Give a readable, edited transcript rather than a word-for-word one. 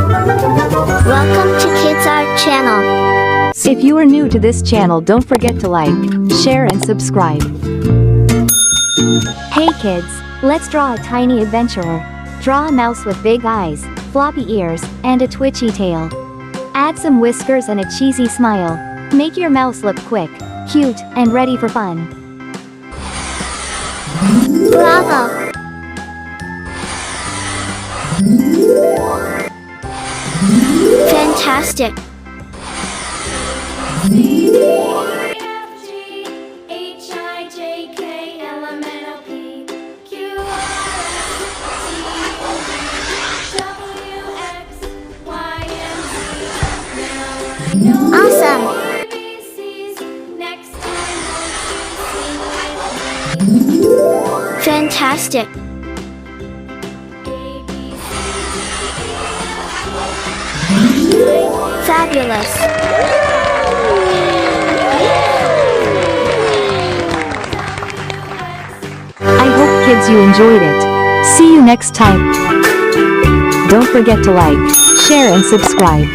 Welcome to Kids Art Channel. If you are new to this channel, don't forget to like, share and subscribe. Hey kids, let's draw a tiny adventurer. Draw a mouse with big eyes, floppy ears, and a twitchy tail. Add some whiskers and a cheesy smile. Make your mouse look quick, cute, and ready for fun. Bravo! Fantastic! Awesome! Fantastic! Fabulous! I hope kids you enjoyed it. See you next time. Don't forget to like, share and subscribe.